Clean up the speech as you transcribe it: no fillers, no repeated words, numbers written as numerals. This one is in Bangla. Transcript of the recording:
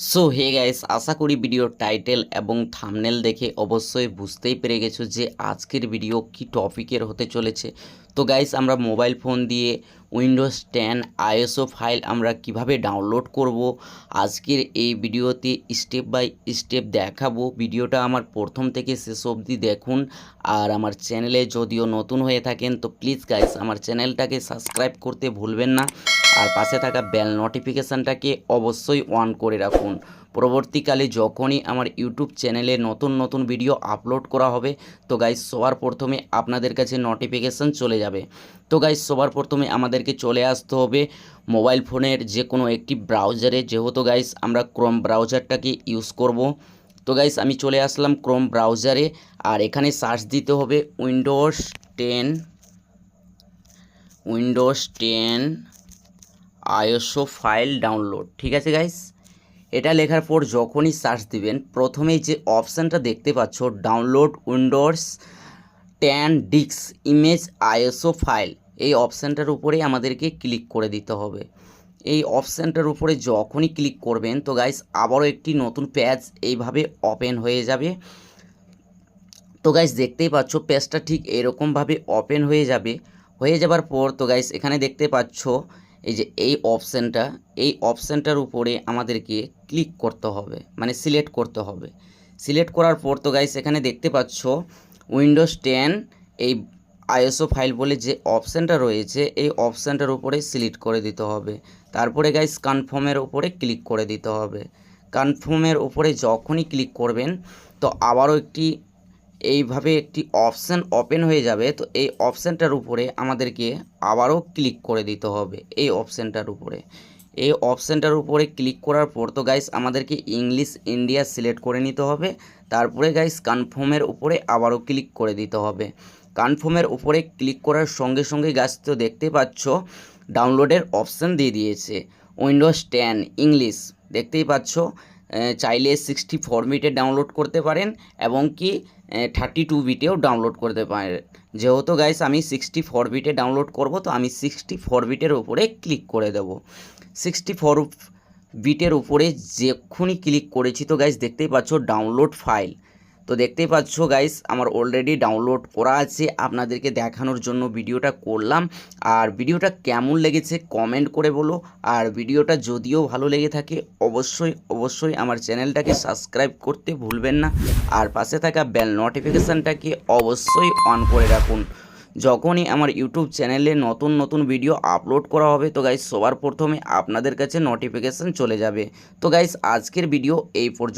সো হে গাইস, আশা করি ভিডিওর টাইটেল এবং থাম্বনেল দেখে অবশ্যই বুঝতেই পেরে গেছো যে আজকের ভিডিও কি টপিকের হতে চলেছে। তো গাইস, আমরা মোবাইল ফোন দিয়ে উইন্ডোজ 10 আইএসও ফাইল আমরা কিভাবে ডাউনলোড করব আজকের এই ভিডিওতে স্টেপ বাই স্টেপ দেখাবো। ভিডিওটা আমার প্রথম থেকে শেষ অবধি দেখুন। আর আমার চ্যানেলে যদিও নতুন হয়ে থাকেন তো প্লিজ গাইস আমার চ্যানেলটাকে সাবস্ক্রাইব করতে ভুলবেন না। আর পাশে থাকা বেল নোটিফিকেশানটাকে অবশ্যই অন করে রাখুন। পরবর্তীকালে যখনই আমার ইউটিউব চ্যানেলে নতুন নতুন ভিডিও আপলোড করা হবে তো গাইস সবার প্রথমে আপনাদের কাছে নোটিফিকেশান চলে যাবে। তো গাইস সবার প্রথমে আমাদেরকে চলে আসতে হবে মোবাইল ফোনের যে কোনো একটি ব্রাউজারে, যেহেতু গাইস আমরা ক্রোম ব্রাউজারটাকে ইউজ করব। তো গাইস আমি চলে আসলাম ক্রোম ব্রাউজারে, আর এখানে সার্চ দিতে হবে Windows ten ISO file download. ঠিক আছে গাইস, এটা লেখার পর যখনই সার্চ দিবেন প্রথমেই যে অপশানটা দেখতে পাচ্ছ download Windows 10 disk image ISO file, এই অপশানটার উপরেই আমাদেরকে ক্লিক করে দিতে হবে। এই অপশানটার উপরে যখনই ক্লিক করবেন তো গাইস আবারও একটি নতুন পেজ এইভাবে ওপেন হয়ে যাবে। তো গাইস দেখতেই পাচ্ছ পেজটা ঠিক এরকমভাবে ওপেন হয়ে যাবে। হয়ে যাবার পর তো গাইস এখানে দেখতে পাচ্ছ এই যে এই অপশানটার উপরে আমাদেরকে ক্লিক করতে হবে, মানে সিলেক্ট করতে হবে। সিলেক্ট করার পর তো গাইস এখানে দেখতে পাচ্ছ উইন্ডোজ 10 এই আইএসও ফাইল বলে যে অপশানটা রয়েছে এই অপশানটার উপরে সিলেক্ট করে দিতে হবে। তারপরে গাইস কনফার্মের উপরে ক্লিক করে দিতে হবে। কনফার্মের উপরে যখনই ক্লিক করবেন তো আবারও এইভাবে একটি অপশান ওপেন হয়ে যাবে। তো এই অপশানটার উপরে আমাদেরকে আবারও ক্লিক করে দিতে হবে। এই অপশানটার উপরে ক্লিক করার পর তো গাইস আমাদেরকে ইংলিশ ইন্ডিয়া সিলেক্ট করে নিতে হবে। তারপরে গাইস কনফার্মের উপরে আবারও ক্লিক করে দিতে হবে। কনফার্মের উপরে ক্লিক করার সঙ্গে সঙ্গে গাইস তো দেখতে পাচ্ছ ডাউনলোডের অপশান দিয়ে দিয়েছে উইন্ডোজ 10 ইংলিশ। দেখতেই পাচ্ছ চাইলে 64 বিটে ডাউনলোড করতে পারেন এবং কি 32 বিটেও ডাউনলোড করতে পারেন। যেহেতু গাইস আমি 64 বিটে ডাউনলোড করব তো আমি 64 বিটের উপরে ক্লিক করে দেব। 64 বিটের উপরে যখনই ক্লিক করেছি তো গাইস দেখতেই পাচ্ছ ডাউনলোড ফাইল। তো দেখতেই পাচ্ছ গাইস আমার অলরেডি ডাউনলোড করা আছে, আপনাদেরকে দেখানোর জন্য ভিডিওটা করলাম। আর ভিডিওটা কেমন লেগেছে কমেন্ট করে বলো। আর ভিডিওটা যদিও ভালো লেগে থাকে অবশ্যই আমার চ্যানেলটাকে সাবস্ক্রাইব করতে ভুলবেন না। আর পাশে থাকা বেল নোটিফিকেশানটাকে অবশ্যই অন করে রাখুন। যখনই আমার ইউটিউব চ্যানেলে নতুন নতুন ভিডিও আপলোড করা হবে তো গাইস সবার প্রথমে আপনাদের কাছে নোটিফিকেশান চলে যাবে। তো গাইস আজকের ভিডিও এই পর্যন্ত।